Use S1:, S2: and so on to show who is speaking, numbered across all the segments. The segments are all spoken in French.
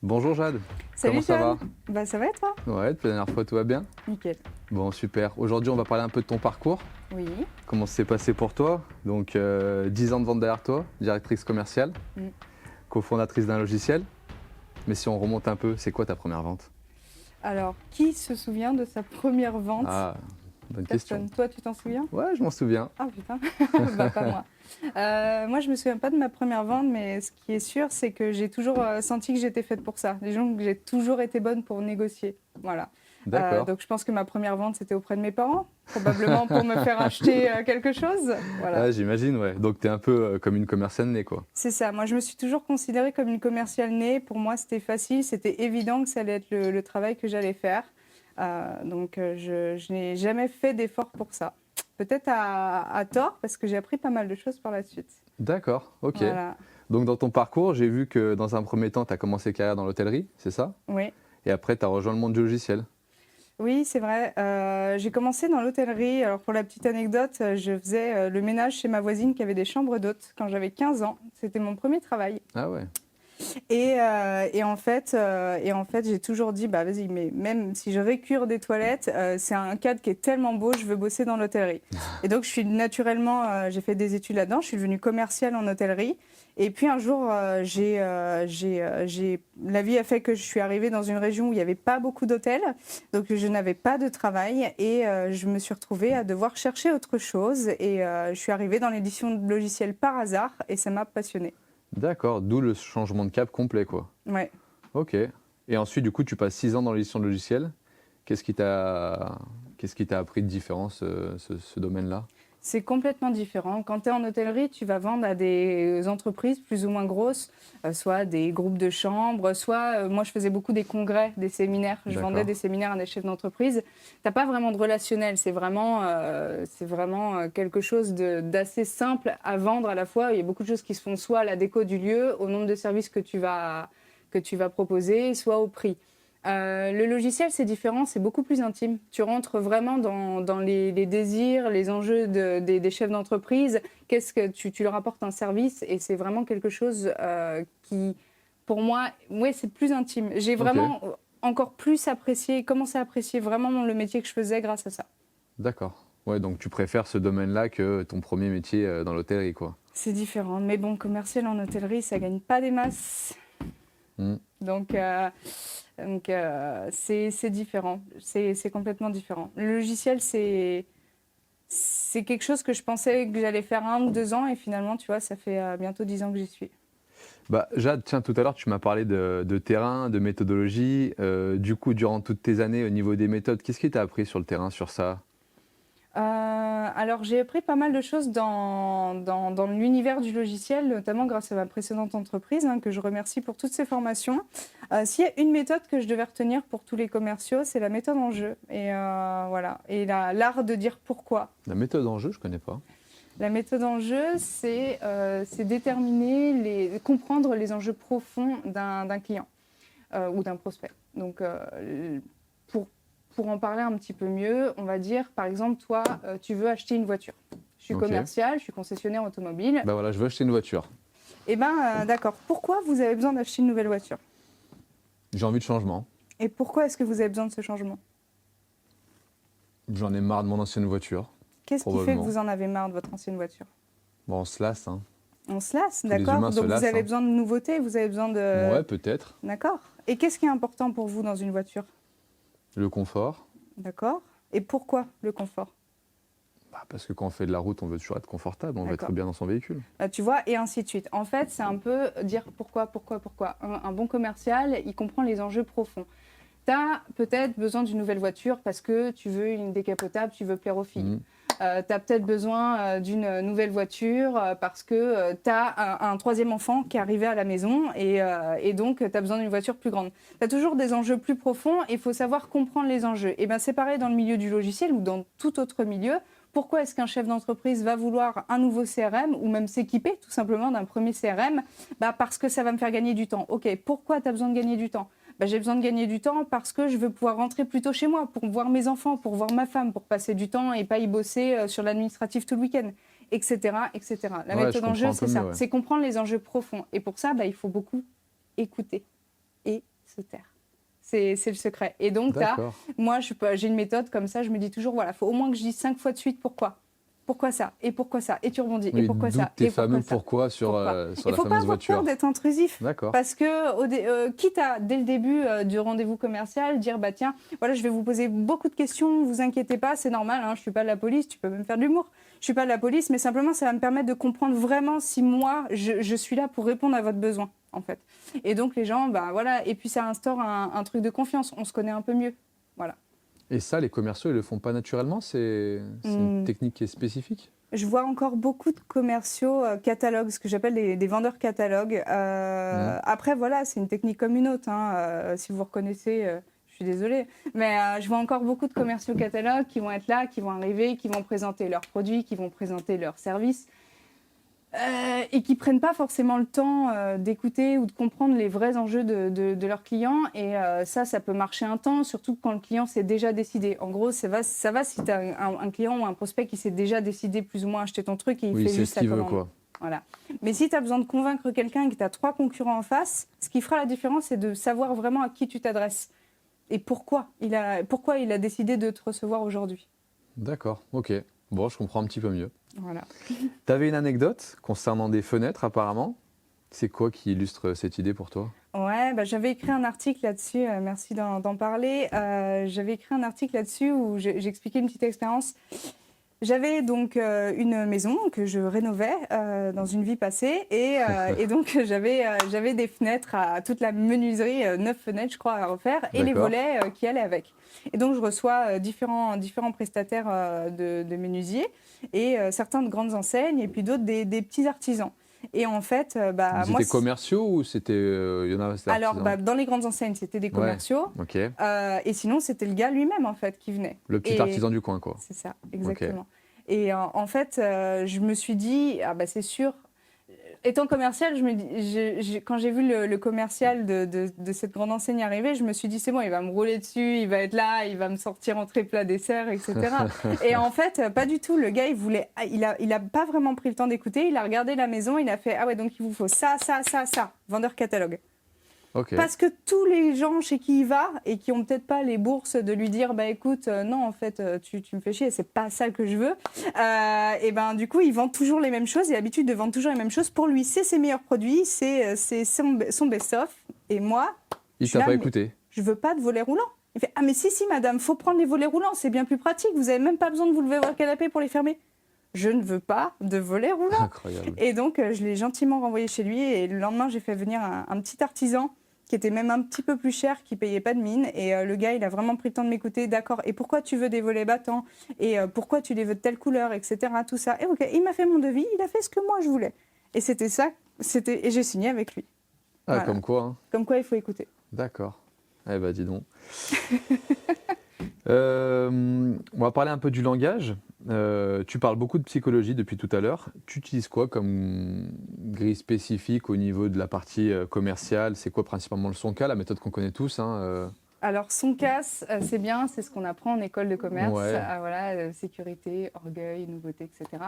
S1: Bonjour Jade,
S2: Salut
S1: comment ça
S2: John.
S1: va?
S2: Bah ça va et toi?
S1: Ouais, depuis la dernière fois tout va bien?
S2: Nickel.
S1: Bon, super. Aujourd'hui, on va parler un peu de ton parcours.
S2: Oui.
S1: Comment ça s'est passé pour toi? Donc, 10 ans de vente derrière toi, directrice commerciale,
S2: Mm.
S1: cofondatrice d'un logiciel. Mais si on remonte un peu, c'est quoi ta première vente?
S2: Alors, qui se souvient de sa première vente?
S1: Ah, bonne question.
S2: Personne. Toi, tu t'en souviens?
S1: Ouais, je m'en souviens.
S2: Ah putain, bah pas moi. Moi, je me souviens pas de ma première vente, mais ce qui est sûr, c'est que j'ai toujours senti que j'étais faite pour ça. Disons que j'ai toujours été bonne pour négocier. Voilà.
S1: D'accord.
S2: Donc, je pense que ma première vente, c'était auprès de mes parents, probablement pour me faire acheter quelque chose. Voilà.
S1: Ah, j'imagine, ouais. Donc, t'es un peu comme une commerciale née, quoi.
S2: C'est ça. Moi, je me suis toujours considérée comme une commerciale née. Pour moi, c'était facile, c'était évident que ça allait être le travail que j'allais faire. Je n'ai jamais fait d'effort pour ça. Peut-être à tort, parce que j'ai appris pas mal de choses par la suite.
S1: D'accord, ok.
S2: Voilà.
S1: Donc, dans ton parcours, j'ai vu que dans un premier temps, tu as commencé carrière dans l'hôtellerie, c'est ça?
S2: Oui.
S1: Et après, tu as rejoint le monde du logiciel.
S2: Oui, c'est vrai. J'ai commencé dans l'hôtellerie. Alors, pour la petite anecdote, je faisais le ménage chez ma voisine qui avait des chambres d'hôtes quand j'avais 15 ans. C'était mon premier travail.
S1: Ah ouais.
S2: Et en fait, j'ai toujours dit, bah vas-y, mais même si je récure des toilettes, c'est un cadre qui est tellement beau, je veux bosser dans l'hôtellerie. Et donc, je suis naturellement, j'ai fait des études là-dedans, je suis devenue commerciale en hôtellerie. Et puis un jour, la vie a fait que je suis arrivée dans une région où il n'y avait pas beaucoup d'hôtels, donc je n'avais pas de travail et je me suis retrouvée à devoir chercher autre chose. Et je suis arrivée dans l'édition de logiciels par hasard et ça m'a passionnée.
S1: D'accord, d'où le changement de cap complet, quoi.
S2: Ouais.
S1: Ok. Et ensuite, du coup, tu passes 6 ans dans l'édition de logiciels. Qu'est-ce qui t'a, qu'est-ce qui t'a appris de différent, ce domaine-là?
S2: C'est complètement différent. Quand tu es en hôtellerie, tu vas vendre à des entreprises plus ou moins grosses, soit des groupes de chambres, soit, moi je faisais beaucoup des congrès, des séminaires. Je vendais
S1: D'accord.
S2: des séminaires à des chefs d'entreprise. Tu n'as pas vraiment de relationnel, c'est vraiment quelque chose d'assez simple à vendre à la fois. Il y a beaucoup de choses qui se font soit à la déco du lieu, au nombre de services que tu vas proposer, soit au prix. Le logiciel, c'est différent, c'est beaucoup plus intime. Tu rentres vraiment dans les désirs, les enjeux des chefs d'entreprise. Qu'est-ce que tu leur apportes un service et c'est vraiment quelque chose qui, pour moi, ouais, c'est plus intime. J'ai
S1: Ok.
S2: vraiment encore plus apprécié, commencé à apprécier vraiment le métier que je faisais grâce à ça.
S1: D'accord. Ouais, donc tu préfères ce domaine-là que ton premier métier dans l'hôtellerie, quoi.
S2: C'est différent, mais bon, commercial en hôtellerie, ça gagne pas des masses.
S1: Hmm.
S2: Donc, c'est différent, c'est complètement différent. Le logiciel, c'est quelque chose que je pensais que j'allais faire 1 ou 2 ans et finalement, tu vois, ça fait bientôt 10 ans que j'y suis.
S1: Bah, Jade, tiens, tout à l'heure, tu m'as parlé de terrain, de méthodologie. Du coup, durant toutes tes années, au niveau des méthodes, qu'est-ce qui t'a appris sur le terrain, sur ça?
S2: Alors, j'ai appris pas mal de choses dans l'univers du logiciel, notamment grâce à ma précédente entreprise, hein, que je remercie pour toutes ces formations. S'il y a une méthode que je devais retenir pour tous les commerciaux, c'est la méthode en jeu. Et voilà. Et l'art de dire pourquoi.
S1: La méthode en jeu, je connais pas.
S2: La méthode en jeu, c'est déterminer, comprendre les enjeux profonds d'un client ou d'un prospect. Donc, pour en parler un petit peu mieux, on va dire, par exemple, toi, tu veux acheter une voiture. Je suis
S1: Ok.
S2: commercial, je suis concessionnaire automobile.
S1: Bah voilà, je veux acheter une voiture.
S2: Eh bien, d'accord. Pourquoi vous avez besoin d'acheter une nouvelle voiture?
S1: J'ai envie de changement.
S2: Et pourquoi est-ce que vous avez besoin de ce changement?
S1: J'en ai marre de mon ancienne voiture,
S2: Qu'est-ce qui fait que
S1: probablement.
S2: vous en avez marre de votre ancienne voiture?
S1: Bon, on se lasse, hein.
S2: On se lasse,
S1: les
S2: d'accord?
S1: humains se
S2: Donc vous
S1: lassent,
S2: avez
S1: hein.
S2: besoin de nouveautés, vous avez besoin de...
S1: Ouais, peut-être.
S2: D'accord. Et qu'est-ce qui est important pour vous dans une voiture?
S1: Le confort.
S2: D'accord. Et pourquoi le confort?
S1: Bah, parce que quand on fait de la route, on veut toujours être confortable, on veut
S2: D'accord.
S1: être bien dans son véhicule.
S2: Tu vois, et ainsi de suite. En fait, c'est un peu dire pourquoi. Un bon commercial, il comprend les enjeux profonds. Tu as peut-être besoin d'une nouvelle voiture parce que tu veux une décapotable, tu veux plaire aux filles.
S1: Mhm.
S2: Tu as peut-être besoin d'une nouvelle voiture parce que tu as un troisième enfant qui est arrivé à la maison et donc tu as besoin d'une voiture plus grande. Tu as toujours des enjeux plus profonds et il faut savoir comprendre les enjeux. Et bien c'est pareil dans le milieu du logiciel ou dans tout autre milieu. Pourquoi est-ce qu'un chef d'entreprise va vouloir un nouveau CRM ou même s'équiper tout simplement d'un premier CRM? Parce que ça va me faire gagner du temps. Ok, pourquoi tu as besoin de gagner du temps? J'ai besoin de gagner du temps parce que je veux pouvoir rentrer plus tôt chez moi, pour voir mes enfants, pour voir ma femme, pour passer du temps et pas y bosser sur l'administratif tout le week-end, etc. etc. La
S1: Ouais, je
S2: méthode en
S1: comprends
S2: jeu,
S1: un peu
S2: c'est
S1: mieux,
S2: ça.
S1: ouais.
S2: C'est comprendre les enjeux profonds. Et pour ça, il faut beaucoup écouter. se taire. C'est le secret. Et donc,
S1: D'accord.
S2: moi, j'ai une méthode comme ça, je me dis toujours, voilà, il faut au moins que je dise 5 fois de suite pourquoi. Pourquoi ça? Et pourquoi ça? Et tu rebondis.
S1: Oui,
S2: Et pourquoi
S1: d'où
S2: ça?
S1: tes
S2: Et
S1: fameux
S2: pourquoi ça?
S1: pourquoi sur,
S2: Pourquoi?
S1: sur
S2: Il
S1: la
S2: ne faut pas
S1: fameuse
S2: avoir peur
S1: voiture.
S2: d'être intrusif.
S1: D'accord.
S2: Parce que, quitte à, dès le début du rendez-vous commercial, dire, bah tiens, voilà, je vais vous poser beaucoup de questions, vous inquiétez pas, c'est normal, hein, je ne suis pas de la police, tu peux même faire de l'humour. Je ne suis pas de la police, mais simplement, ça va me permettre de comprendre vraiment si moi, je suis là pour répondre à votre besoin, en fait. Et donc, les gens, bah voilà, et puis ça instaure un truc de confiance, on se connaît un peu mieux. Voilà.
S1: Et ça, les commerciaux, ils le font pas naturellement? C'est une technique qui est spécifique?
S2: Je vois encore beaucoup de commerciaux catalogues, ce que j'appelle des vendeurs catalogues. Après, voilà, c'est une technique comme une autre. Hein. Si vous reconnaissez, je suis désolée. Mais je vois encore beaucoup de commerciaux catalogues qui vont être là, qui vont arriver, qui vont présenter leurs produits, qui vont présenter leurs services. Et qui ne prennent pas forcément le temps d'écouter ou de comprendre les vrais enjeux de leurs clients. Et ça peut marcher un temps, surtout quand le client s'est déjà décidé. En gros, ça va si tu as un client ou un prospect qui s'est déjà décidé plus ou moins à acheter ton truc et il fait juste
S1: ce qu'il
S2: sa
S1: veut,
S2: commande.
S1: quoi.
S2: Voilà. Mais si tu as besoin de convaincre quelqu'un et que tu as 3 concurrents en face, ce qui fera la différence, c'est de savoir vraiment à qui tu t'adresses et pourquoi il a décidé de te recevoir aujourd'hui.
S1: D'accord, ok. Bon, je comprends un petit peu mieux.
S2: Voilà.
S1: Tu avais une anecdote concernant des fenêtres, apparemment. C'est quoi qui illustre cette idée pour toi?
S2: Ouais, bah, j'avais écrit un article là-dessus, merci d'en parler. J'avais écrit un article là-dessus où j'expliquais une petite expérience. J'avais donc une maison que je rénovais dans une vie passée et donc j'avais des fenêtres à toute la menuiserie, 9 fenêtres je crois à refaire et les volets qui allaient avec. Et donc je reçois différents prestataires de menuisiers et certains de grandes enseignes et puis d'autres des petits artisans. Et en fait, bah,
S1: Ils
S2: moi,
S1: étaient commerciaux ou c'était y en a, c'était
S2: alors
S1: artisan?
S2: bah, dans les grandes enseignes, c'était des commerciaux.
S1: Ok.
S2: Et sinon, c'était le gars lui-même en fait qui venait.
S1: Le petit artisan du coin, quoi.
S2: C'est ça, exactement. Et en fait, je me suis dit, ah bah c'est sûr. Étant commercial, quand j'ai vu le commercial de cette grande enseigne arriver, je me suis dit c'est bon, il va me rouler dessus, il va être là, il va me sortir entrée plat dessert, etc. Et en fait, pas du tout. Le gars, il a pas vraiment pris le temps d'écouter. Il a regardé la maison, il a fait ah ouais donc il vous faut ça, ça, ça, ça. Vendeur catalogue.
S1: Ok.
S2: Parce que tous les gens chez qui il va et qui ont peut-être pas les bourses de lui dire bah écoute non en fait tu me fais chier, c'est pas ça que je veux, et ben du coup il vend toujours les mêmes choses, il a l'habitude de vendre toujours les mêmes choses. Pour lui c'est ses meilleurs produits, c'est son best-of. Et moi
S1: Il t'a pas écouté?
S2: Je veux pas de volets roulants. Il fait ah mais si madame, faut prendre les volets roulants, c'est bien plus pratique, vous avez même pas besoin de vous lever au canapé pour les fermer. Je ne veux pas de volets roulants.
S1: Incroyable.
S2: Et donc je l'ai gentiment renvoyé chez lui et le lendemain j'ai fait venir un petit artisan qui était même un petit peu plus cher, qui payait pas de mine. Et le gars, il a vraiment pris le temps de m'écouter. D'accord, et pourquoi tu veux des volets battants? Et pourquoi tu les veux de telle couleur, etc. Tout ça. Et ok, il m'a fait mon devis, il a fait ce que moi je voulais. Et c'était ça, et j'ai signé avec lui.
S1: Ah,
S2: Voilà.
S1: comme quoi, hein.
S2: Comme quoi, il faut écouter.
S1: D'accord. Eh ben, dis donc. On va parler un peu du langage. Tu parles beaucoup de psychologie depuis tout à l'heure. Tu utilises quoi comme grille spécifique au niveau de la partie commerciale? C'est quoi principalement le SONCA, la méthode qu'on connaît tous, hein,
S2: Alors, son casse, c'est bien, c'est ce qu'on apprend en école de commerce.
S1: Ouais.
S2: Voilà, sécurité, orgueil, nouveauté, etc.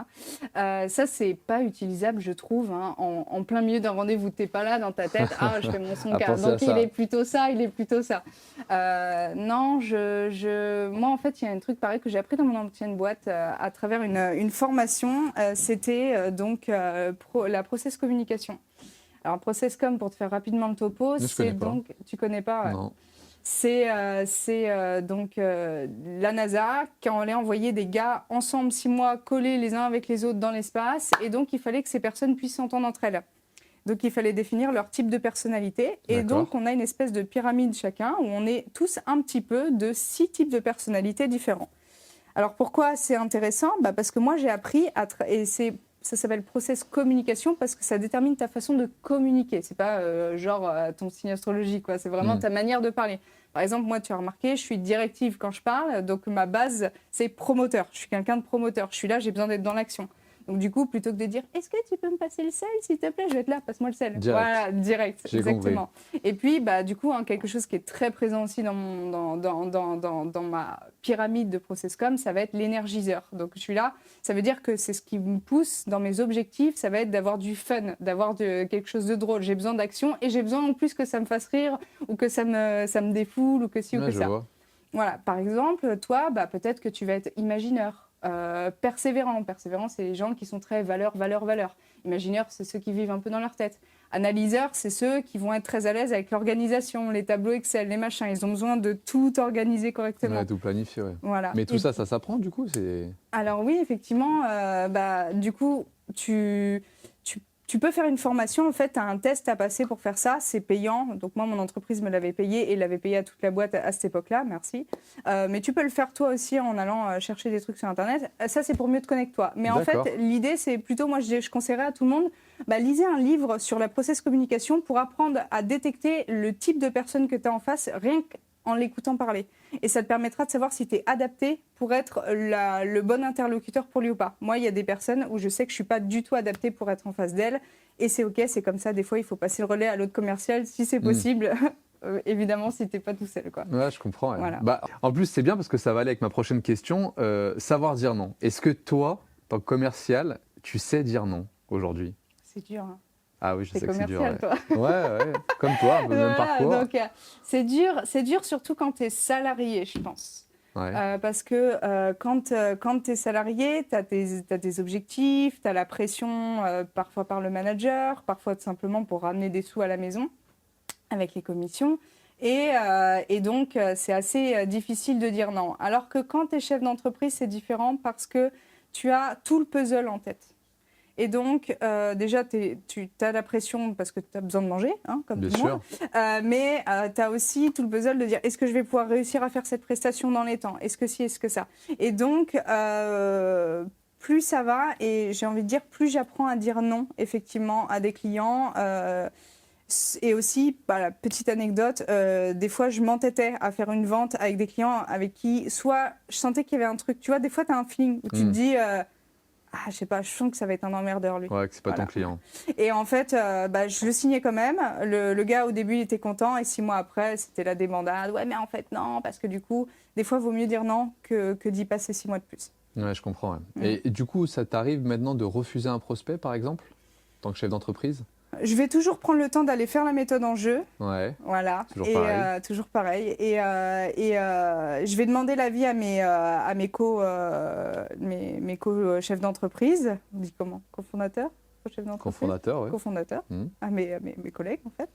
S2: Ça, c'est pas utilisable, je trouve, hein, en plein milieu d'un rendez-vous. T'es pas là dans ta tête, ah, je fais mon son casse. Donc, il est plutôt ça, il est plutôt ça. Non, moi, en fait, il y a un truc pareil que j'ai appris dans mon ancienne boîte à travers une formation. C'était donc la process communication. Alors, process com, pour te faire rapidement le topo, c'est donc... Tu connais pas?
S1: Non.
S2: C'est donc la NASA qui allait envoyer des gars ensemble 6 mois collés les uns avec les autres dans l'espace, et donc il fallait que ces personnes puissent s'entendre entre elles. Donc il fallait définir leur type de personnalité, et donc on a une espèce de pyramide chacun où on est tous un petit peu de 6 types de personnalités différents. Alors pourquoi c'est intéressant? Parce que moi j'ai appris ça s'appelle process communication parce que ça détermine ta façon de communiquer. C'est pas ton signe astrologique, quoi. C'est vraiment ta manière de parler. Par exemple, moi, tu as remarqué, je suis directive quand je parle, donc ma base, c'est promoteur. Je suis quelqu'un de promoteur. Je suis là, j'ai besoin d'être dans l'action. Donc du coup, plutôt que de dire « Est-ce que tu peux me passer le sel, s'il te plaît ?» Je vais être là, passe-moi le sel.
S1: Direct.
S2: Voilà, direct,
S1: J'ai
S2: exactement. Et puis, du coup, quelque chose qui est très présent aussi dans ma pyramide de ProcessCom, ça va être l'énergiseur. Donc je suis là, ça veut dire que c'est ce qui me pousse dans mes objectifs, ça va être d'avoir du fun, d'avoir quelque chose de drôle. J'ai besoin d'action et j'ai besoin en plus que ça me fasse rire ou que ça me défoule ou que ci ou que
S1: je
S2: ça.
S1: vois.
S2: Voilà, par exemple, toi, peut-être que tu vas être imagineur, persévérant. Persévérant, c'est les gens qui sont très valeur. Imagineur, c'est ceux qui vivent un peu dans leur tête. Analyseur, c'est ceux qui vont être très à l'aise avec l'organisation, les tableaux Excel, les machins. Ils ont besoin de tout organiser correctement.
S1: Ouais, tout planifier, ouais.
S2: Voilà.
S1: Mais tout ça s'apprend du coup
S2: Alors oui, effectivement, du coup, tu peux faire une formation, en fait, tu as un test à passer pour faire ça, c'est payant. Donc moi, mon entreprise me l'avait payé et l'avait payé à toute la boîte à cette époque-là, merci. Mais tu peux le faire toi aussi en allant chercher des trucs sur Internet. Ça, c'est pour mieux te connecter toi. Mais en fait, l'idée, c'est plutôt, moi, je conseillerais à tout le monde, lisez un livre sur la process communication pour apprendre à détecter le type de personne que tu as en face, rien qu'en l'écoutant parler. Et ça te permettra de savoir si tu es adapté pour être le bon interlocuteur pour lui ou pas. Moi, il y a des personnes où je sais que je ne suis pas du tout adaptée pour être en face d'elle. Et c'est OK, c'est comme ça. Des fois, il faut passer le relais à l'autre commercial si c'est possible. Évidemment, si tu n'es pas tout seul, quoi.
S1: Ouais, je comprends. Ouais.
S2: Voilà.
S1: En plus, c'est bien parce que ça va aller avec ma prochaine question. Savoir dire non. Est-ce que toi, en tant que commercial, tu sais dire non aujourd'hui?
S2: C'est dur, hein.
S1: Ah oui, je sais que c'est dur.
S2: Ouais.
S1: Toi. Ouais, comme toi, un peu le même parcours.
S2: Donc, c'est dur surtout quand tu es salarié, je pense.
S1: Ouais.
S2: Parce que quand tu es salarié, tu as des objectifs, tu as la pression parfois par le manager, parfois tout simplement pour ramener des sous à la maison avec les commissions. Et donc, c'est assez difficile de dire non. Alors que quand tu es chef d'entreprise, c'est différent parce que tu as tout le puzzle en tête. Et donc, déjà, tu as la pression parce que tu as besoin de manger, hein, comme
S1: Bien
S2: tout le monde. Mais tu as aussi tout le puzzle de dire est-ce que je vais pouvoir réussir à faire cette prestation dans les temps? Est-ce que si, est-ce que ça? Et donc, plus ça va, et j'ai envie de dire, plus j'apprends à dire non, effectivement, à des clients. Et aussi, la petite anecdote, des fois, je m'entêtais à faire une vente avec des clients avec qui, soit je sentais qu'il y avait un truc, tu vois, des fois, tu as un feeling où tu te dis. Je sais pas, je sens que ça va être un emmerdeur, lui.
S1: Ouais, que c'est pas ton client.
S2: Et en fait, je le signais quand même. Le gars, au début, il était content. Et 6 mois après, c'était la débandade. Ouais, mais en fait, non. Parce que du coup, des fois, il vaut mieux dire non que d'y passer 6 mois de plus.
S1: Ouais, je comprends. Ouais. Et du coup, ça t'arrive maintenant de refuser un prospect, par exemple, en tant que chef d'entreprise?
S2: Je vais toujours prendre le temps d'aller faire la méthode en jeu.
S1: Ouais.
S2: Voilà.
S1: Toujours pareil.
S2: Toujours pareil. Et je vais demander l'avis à mes co-chefs d'entreprise. On dit comment? Cofondateurs?
S1: Cofondateur, ouais.
S2: Cofondateur, à mes collègues, en fait.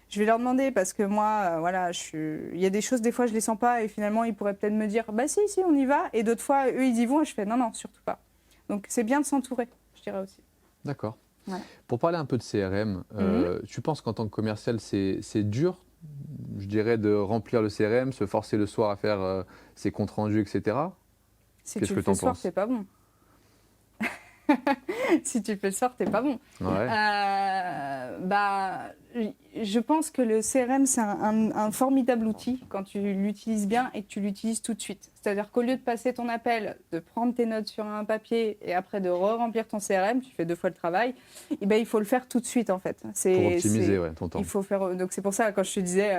S2: Je vais leur demander parce que moi, il y a des choses, des fois, je ne les sens pas et finalement, ils pourraient peut-être me dire « bah si, on y va ». Et d'autres fois, eux, ils y vont et je fais « non, surtout pas ». Donc, c'est bien de s'entourer, je dirais aussi.
S1: D'accord.
S2: Ouais.
S1: Pour parler un peu de CRM, tu penses qu'en tant que commercial, c'est dur, je dirais, de remplir le CRM, se forcer le soir à faire ses comptes rendus, etc.
S2: Si tu le fais le soir, c'est pas bon. Si tu le fais le soir, t'es pas bon.
S1: Ouais.
S2: Je pense que le CRM, c'est un formidable outil quand tu l'utilises bien et que tu l'utilises tout de suite. C'est-à-dire qu'au lieu de passer ton appel, de prendre tes notes sur un papier et après de remplir ton CRM, tu fais 2 fois le travail, il faut le faire tout de suite en fait.
S1: Pour optimiser ton temps.
S2: Il faut faire, donc c'est pour ça quand je te disais,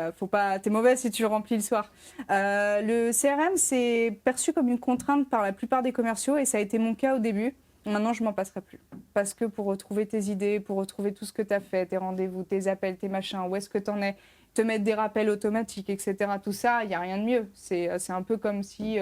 S2: t'es mauvais si tu le remplis le soir. Le CRM, c'est perçu comme une contrainte par la plupart des commerciaux et ça a été mon cas au début. Maintenant, je m'en passerai plus. Parce que pour retrouver tes idées, pour retrouver tout ce que tu as fait, tes rendez-vous, tes appels, tes machins, où est-ce que tu en es, te mettre des rappels automatiques, etc., tout ça, il n'y a rien de mieux. C'est un peu comme si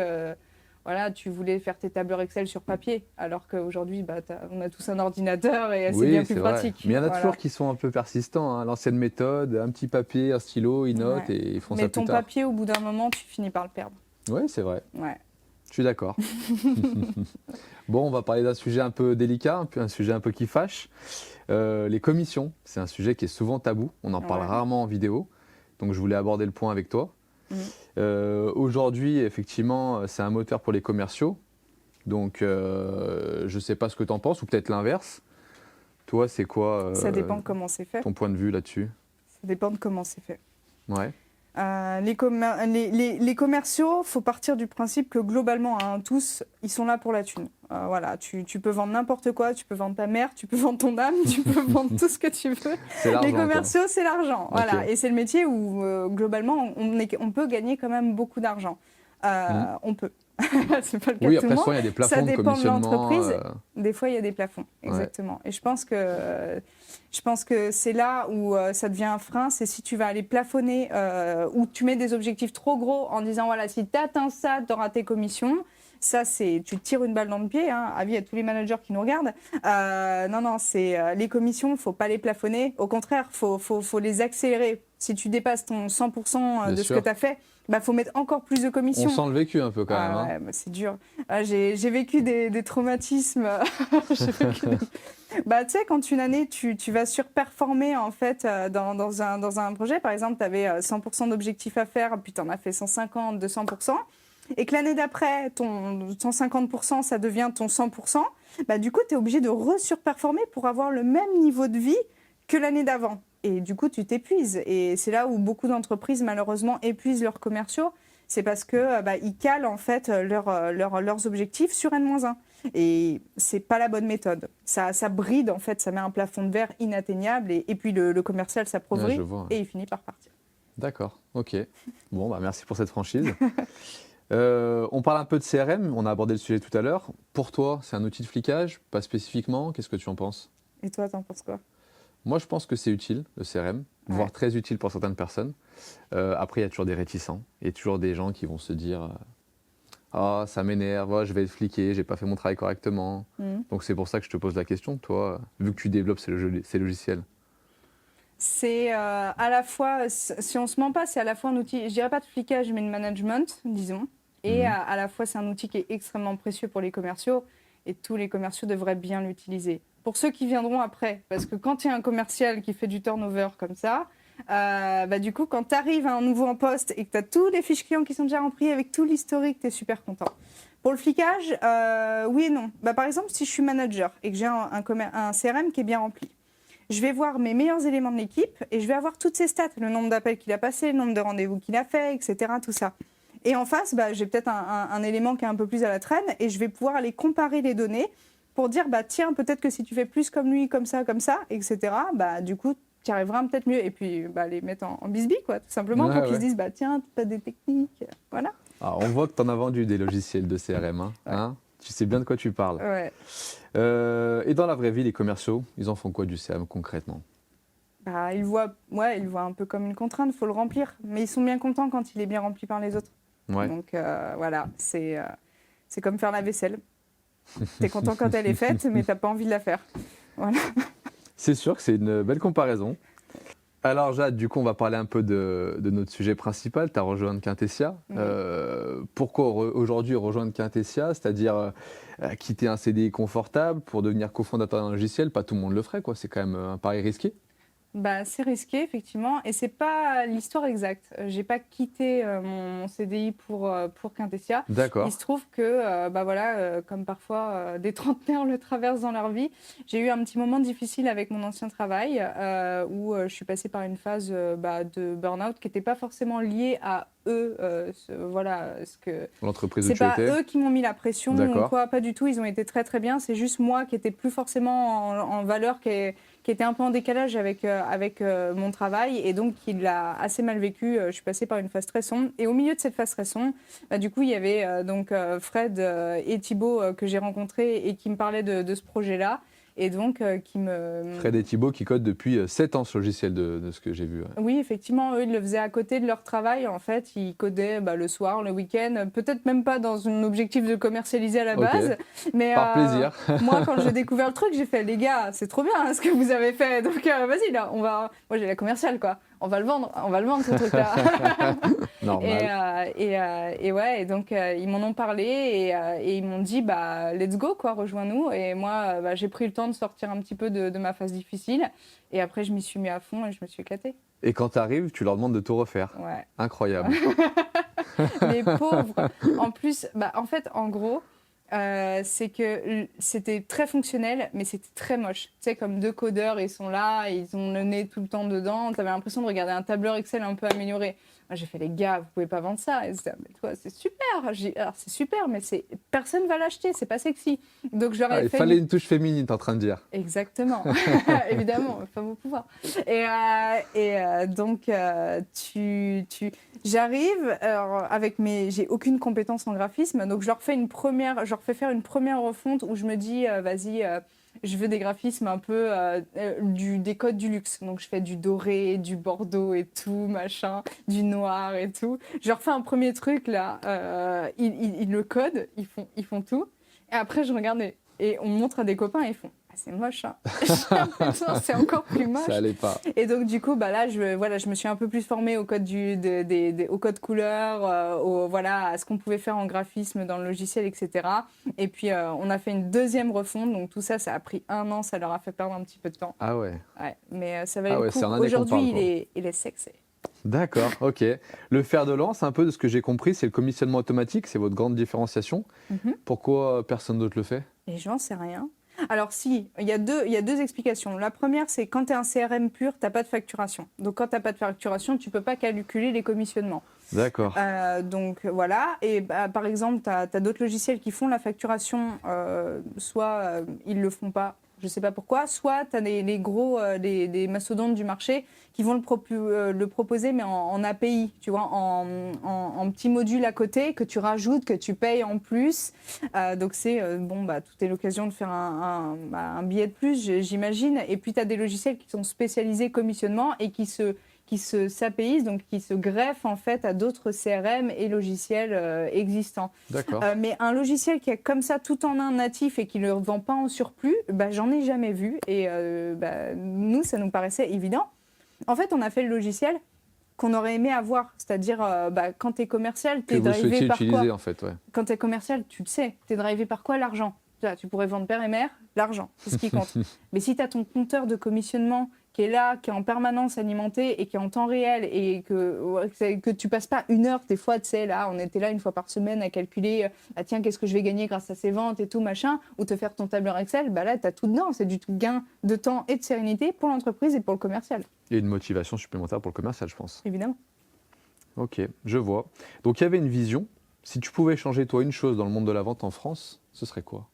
S2: tu voulais faire tes tableurs Excel sur papier, alors qu'aujourd'hui, on a tous un ordinateur et c'est bien plus pratique.
S1: Mais il y en a toujours qui sont un peu persistants. Hein. L'ancienne méthode, un petit papier, un stylo, ils notent et ils font ça plus tard.
S2: Mais ton papier, au bout d'un moment, tu finis par le perdre.
S1: Oui, c'est vrai.
S2: Ouais.
S1: Je suis d'accord. Bon, on va parler d'un sujet un peu délicat, un sujet un peu qui fâche. Les commissions, c'est un sujet qui est souvent tabou. On en parle rarement en vidéo. Donc, je voulais aborder le point avec toi. Aujourd'hui, effectivement, c'est un moteur pour les commerciaux. Donc, je ne sais pas ce que tu en penses, ou peut-être l'inverse. Toi, c'est quoi
S2: ça dépend de comment c'est fait.
S1: Ton point de vue là-dessus?
S2: Ça dépend de comment c'est fait.
S1: Ouais.
S2: Les commerciaux, il faut partir du principe que globalement, tous, ils sont là pour la thune. Voilà, tu peux vendre n'importe quoi, tu peux vendre ta mère, tu peux vendre ton âme, tu peux vendre tout ce que tu veux.
S1: C'est l'argent,
S2: Les
S1: quoi.
S2: commerciaux, c'est l'argent. Voilà.
S1: Ok.
S2: Et c'est le métier où, globalement, on peut gagner quand même beaucoup d'argent.
S1: Mm.
S2: On peut. C'est pas le cas
S1: Oui,
S2: de tout
S1: après,
S2: le monde.
S1: souvent, il y a des
S2: Ça
S1: plafonds de
S2: dépend de
S1: commissionnement.
S2: l'entreprise. Des fois, il y a des plafonds, exactement. Et je pense que c'est là où ça devient un frein, c'est si tu vas aller plafonner ou tu mets des objectifs trop gros en disant, voilà, si tu atteins ça, tu auras tes commissions. Ça, tu te tires une balle dans le pied, hein, avis à tous les managers qui nous regardent. Non, c'est les commissions, il ne faut pas les plafonner. Au contraire, faut les accélérer. Si tu dépasses ton 100%
S1: Bien
S2: de ce
S1: sûr.
S2: que tu as fait, bah, faut mettre encore plus de commissions.
S1: On sent le vécu un peu quand même.
S2: Ouais, bah, c'est dur. J'ai vécu des traumatismes. Bah, tu sais, quand une année, tu vas surperformer en fait, dans un projet, par exemple, tu avais 100% d'objectifs à faire, puis tu en as fait 150, 200%, et que l'année d'après, ton 50%, ça devient ton 100%, bah, du coup, tu es obligé de resurperformer pour avoir le même niveau de vie que l'année d'avant. Et du coup, tu t'épuises. Et c'est là où beaucoup d'entreprises, malheureusement, épuisent leurs commerciaux. C'est parce que ils calent en fait leurs objectifs sur N-1. Et c'est pas la bonne méthode. Ça bride en fait, ça met un plafond de verre inatteignable. Et puis le commercial s'appauvrit
S1: je vois.
S2: et il finit par partir.
S1: D'accord, ok. Bon, bah, merci pour cette franchise. On parle un peu de CRM, on a abordé le sujet tout à l'heure. Pour toi, c'est un outil de flicage, pas spécifiquement. Qu'est-ce que tu en penses?
S2: Et toi, t'en penses quoi?
S1: Moi, je pense que c'est utile, le CRM, voire très utile pour certaines personnes. Après, il y a toujours des réticents et toujours des gens qui vont se dire ah, ça m'énerve, je vais être fliqué, j'ai pas fait mon travail correctement. Donc, c'est pour ça que je te pose la question. Toi, vu que tu développes ces logiciels.
S2: C'est à la fois, si on se ment pas, c'est à la fois un outil, je dirais pas de flicage, mais de management, disons. Et à la fois, c'est un outil qui est extrêmement précieux pour les commerciaux et tous les commerciaux devraient bien l'utiliser. Pour ceux qui viendront après, parce que quand il y a un commercial qui fait du turnover comme ça, du coup, quand tu arrives à un nouveau en poste et que tu as tous les fiches clients qui sont déjà remplis avec tout l'historique, tu es super content. Pour le flicage, oui et non. Par exemple, si je suis manager et que j'ai un CRM qui est bien rempli, je vais voir mes meilleurs éléments de l'équipe et je vais avoir toutes ses stats, le nombre d'appels qu'il a passé, le nombre de rendez-vous qu'il a fait, etc. Tout ça. Et en face, j'ai peut-être un élément qui est un peu plus à la traîne et je vais pouvoir aller comparer les données pour dire, tiens, peut-être que si tu fais plus comme lui, comme ça, etc., du coup, tu y arriveras peut-être mieux. Et puis, les mettre en bisbille, quoi, tout simplement, pour qu'ils se disent, tiens, tu as des techniques, voilà.
S1: Alors, on voit que tu en as vendu des logiciels de CRM, hein. Tu sais bien de quoi tu parles.
S2: Ouais.
S1: Et dans la vraie vie, les commerciaux, ils en font quoi du CRM concrètement?
S2: Ils voient un peu comme une contrainte, il faut le remplir. Mais ils sont bien contents quand il est bien rempli par les autres.
S1: Ouais.
S2: Donc voilà, c'est comme faire la vaisselle. Tu es content quand elle est faite, mais tu n'as pas envie de la faire. Voilà.
S1: C'est sûr que c'est une belle comparaison. Alors Jade, du coup, on va parler un peu de notre sujet principal. Tu as rejoint Quintessia. Pourquoi aujourd'hui rejoindre Quintessia? C'est-à-dire quitter un CDI confortable pour devenir cofondateur d'un logiciel? Pas tout le monde le ferait, quoi. C'est quand même un pari risqué.
S2: C'est risqué, effectivement, et c'est pas l'histoire exacte. J'ai pas quitté mon CDI pour Quintessia.
S1: D'accord.
S2: Il se trouve que, comme parfois des trentenaires le traversent dans leur vie, j'ai eu un petit moment difficile avec mon ancien travail où je suis passée par une phase de burn-out qui n'était pas forcément liée à eux.
S1: L'entreprise où
S2: c'est
S1: tu
S2: pas
S1: étais.
S2: eux qui m'ont mis la pression ou quoi, pas du tout. Ils ont été très très bien. C'est juste moi qui n'étais plus forcément en valeur, qui était un peu en décalage avec mon travail et donc qui l'a assez mal vécu. Je suis passée par une phase très sombre et au milieu de cette phase très sombre, du coup il y avait Fred et Thibaut que j'ai rencontrés et qui me parlaient de ce projet-là et donc qui me...
S1: Fred et Thibaut qui codent depuis 7 ans ce logiciel de ce que j'ai vu. Ouais.
S2: Oui, effectivement, eux ils le faisaient à côté de leur travail. En fait, ils codaient le soir, le week-end, peut-être même pas dans un objectif de commercialiser à la base. Mais
S1: par plaisir.
S2: Moi, quand j'ai découvert le truc, j'ai fait, les gars, c'est trop bien ce que vous avez fait. Donc vas-y, là, moi j'ai la commerciale, quoi. On va le vendre ce truc-là.
S1: Normal.
S2: Et donc ils m'en ont parlé et ils m'ont dit, let's go, quoi, rejoins-nous. Et moi, j'ai pris le temps de sortir un petit peu de ma phase difficile. Et après, je m'y suis mis à fond et je me suis éclatée.
S1: Et quand tu arrives, tu leur demandes de tout refaire.
S2: Ouais.
S1: Incroyable.
S2: Les pauvres. En plus, en fait, en gros, c'est que c'était très fonctionnel, mais c'était très moche. Tu sais, comme deux codeurs, ils sont là, ils ont le nez tout le temps dedans. Tu avais l'impression de regarder un tableur Excel un peu amélioré. Moi, j'ai fait, les gars, vous pouvez pas vendre ça. Et c'était, mais toi, c'est super. J'ai dit, alors, c'est super, mais personne va l'acheter, c'est pas sexy. Donc, je leur ai
S1: Il
S2: fait
S1: fallait une touche féminine, t'es en train de dire.
S2: Exactement, évidemment, pas vos pouvoirs. Donc, j'arrive avec j'ai aucune compétence en graphisme, donc je leur fais faire une première refonte où je me dis, vas-y, je veux des graphismes un peu des codes du luxe. Donc je fais du doré, du bordeaux et tout, machin, du noir et tout. Je leur fais un premier truc là, ils le codent, ils font tout. Et après je regarde et on montre à des copains et ils font, ah, c'est moche, hein. J'ai l'impression que c'est encore plus moche.
S1: Ça allait pas.
S2: Et donc du coup, là, je me suis un peu plus formée au code au code couleur, à ce qu'on pouvait faire en graphisme dans le logiciel, etc. Et puis on a fait une deuxième refonte. Donc tout ça, ça a pris 1 an, ça leur a fait perdre un petit peu de temps.
S1: Ah ouais.
S2: Ouais, mais ça valait
S1: Ah
S2: le
S1: ouais,
S2: coup.
S1: c'est en année qu'on
S2: Aujourd'hui,
S1: parle, quoi.
S2: il est sexy.
S1: D'accord, ok. Le fer de lance, un peu de ce que j'ai compris, c'est le commissionnement automatique, c'est votre grande différenciation.
S2: Mhm.
S1: Pourquoi personne d'autre le fait?
S2: Et j'en sais rien. Alors si, il y a deux explications. La première, c'est quand tu es un CRM pur, tu n'as pas de facturation. Donc quand tu n'as pas de facturation, tu ne peux pas calculer les commissionnements.
S1: D'accord.
S2: Donc voilà. Et par exemple, tu as d'autres logiciels qui font la facturation, soit ils ne le font pas, je ne sais pas pourquoi, soit tu as les gros, des mastodontes du marché qui vont le proposer, mais en API, tu vois, en petit module à côté que tu rajoutes, que tu payes en plus. Donc c'est, tout est l'occasion de faire un billet de plus, j'imagine. Et puis tu as des logiciels qui sont spécialisés commissionnement et qui s'APIsent, donc qui se greffent en fait à d'autres CRM et logiciels existants.
S1: D'accord.
S2: Mais un logiciel qui est comme ça tout en un natif et qui ne le vend pas en surplus, j'en ai jamais vu. Et nous, ça nous paraissait évident. En fait, on a fait le logiciel qu'on aurait aimé avoir, c'est-à-dire quand tu es commercial, tu es drivé par
S1: utiliser,
S2: quoi?
S1: en fait, ouais.
S2: Quand tu es commercial, tu le sais, tu es drivé par quoi? L'argent. Tu pourrais vendre père et mère, l'argent, c'est ce qui compte. Mais si tu as ton compteur de commissionnement qui est là, qui est en permanence alimenté et qui est en temps réel et que tu passes pas 1 heure, des fois, tu sais, là, on était là 1 fois par semaine à calculer, tiens, qu'est-ce que je vais gagner grâce à ces ventes et tout, machin, ou te faire ton tableur Excel, là, tu as tout dedans. C'est du gain de temps et de sérénité pour l'entreprise et pour le commercial.
S1: Et une motivation supplémentaire pour le commercial, je pense.
S2: Évidemment.
S1: Ok, je vois. Donc il y avait une vision. Si tu pouvais changer, toi, une chose dans le monde de la vente en France, ce serait quoi?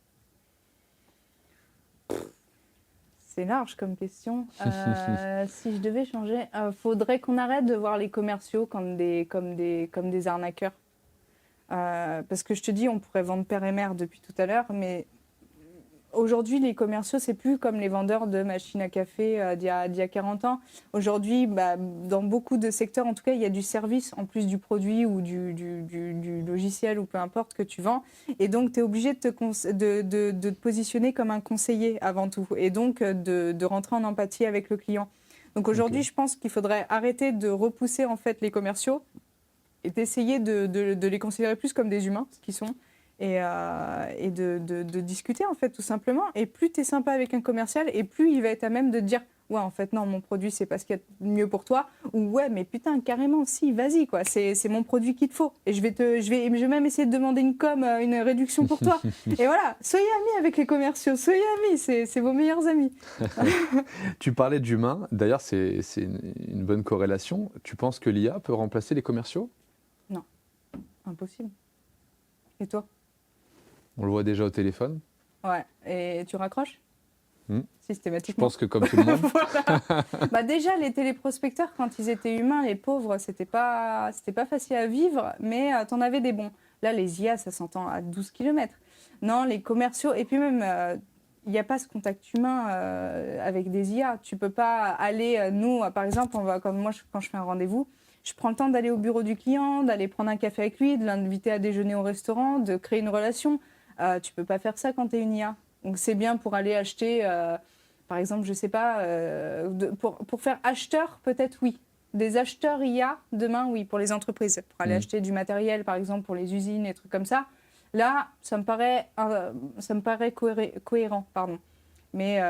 S2: C'est large comme question. Si je devais changer, faudrait qu'on arrête de voir les commerciaux comme des arnaqueurs. Parce que je te dis, on pourrait vendre père et mère depuis tout à l'heure, mais aujourd'hui, les commerciaux, c'est plus comme les vendeurs de machines à café d'il y a 40 ans. Aujourd'hui, dans beaucoup de secteurs, en tout cas, il y a du service en plus du produit ou du logiciel ou peu importe que tu vends. Et donc, tu es obligé de te positionner comme un conseiller avant tout. Et donc, de rentrer en empathie avec le client. Donc aujourd'hui, je pense qu'il faudrait arrêter de repousser en fait les commerciaux et d'essayer de les considérer plus comme des humains, ce qu'ils sont. Et de discuter en fait tout simplement. Et plus tu es sympa avec un commercial et plus il va être à même de te dire ouais en fait non mon produit c'est pas ce qu'il y a de mieux pour toi, ou ouais mais putain carrément si vas-y quoi, c'est mon produit qu'il te faut et je vais même essayer de demander une réduction pour toi. Et voilà, soyez amis avec les commerciaux, soyez amis, c'est vos meilleurs amis.
S1: Tu parlais d'humain, d'ailleurs c'est une bonne corrélation. Tu penses que l'IA peut remplacer les commerciaux?
S2: Non, impossible. Et toi?
S1: On le voit déjà au téléphone.
S2: Ouais, et tu raccroches
S1: Je
S2: systématiquement.
S1: pense que comme tout le monde.
S2: Voilà. Déjà, les téléprospecteurs, quand ils étaient humains, les pauvres, c'était pas facile à vivre, mais t'en avais des bons. Là, les IA, ça s'entend à 12 km. Non, les commerciaux, et puis même, il n'y a pas ce contact humain avec des IA. Tu peux pas aller, nous, par exemple, quand je fais un rendez-vous, je prends le temps d'aller au bureau du client, d'aller prendre un café avec lui, de l'inviter à déjeuner au restaurant, de créer une relation. Tu peux pas faire ça quand tu es une IA. Donc c'est bien pour aller acheter, par exemple, je sais pas, pour faire acheteur, peut-être oui. Des acheteurs IA, demain, oui, pour les entreprises. Pour aller acheter du matériel, par exemple, pour les usines, des trucs comme ça. Là, ça me paraît cohérent, pardon. Mais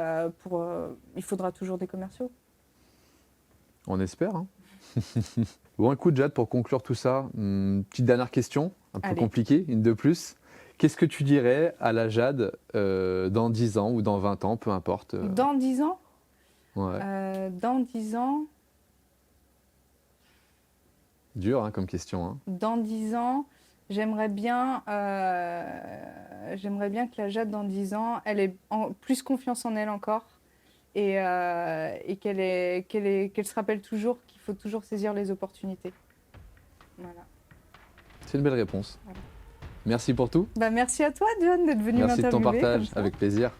S2: il faudra toujours des commerciaux.
S1: On espère, hein. Bon, écoute, Jade, pour conclure tout ça, petite dernière question, un peu compliquée, une de plus. Qu'est-ce que tu dirais à la Jade dans 10 ans ou dans 20 ans, peu importe
S2: Dans 10 ans,
S1: ouais.
S2: dans 10 ans,
S1: Dur hein, comme question. Hein.
S2: dans 10 ans, j'aimerais bien que la Jade dans 10 ans, elle ait plus confiance en elle encore et qu'elle se rappelle toujours qu'il faut toujours saisir les opportunités. Voilà.
S1: C'est une belle réponse.
S2: Voilà.
S1: Merci pour tout.
S2: Bah, merci à toi, John, d'être venu
S1: Merci de ton
S2: m'interviewer
S1: partage,
S2: comme ça.
S1: avec plaisir.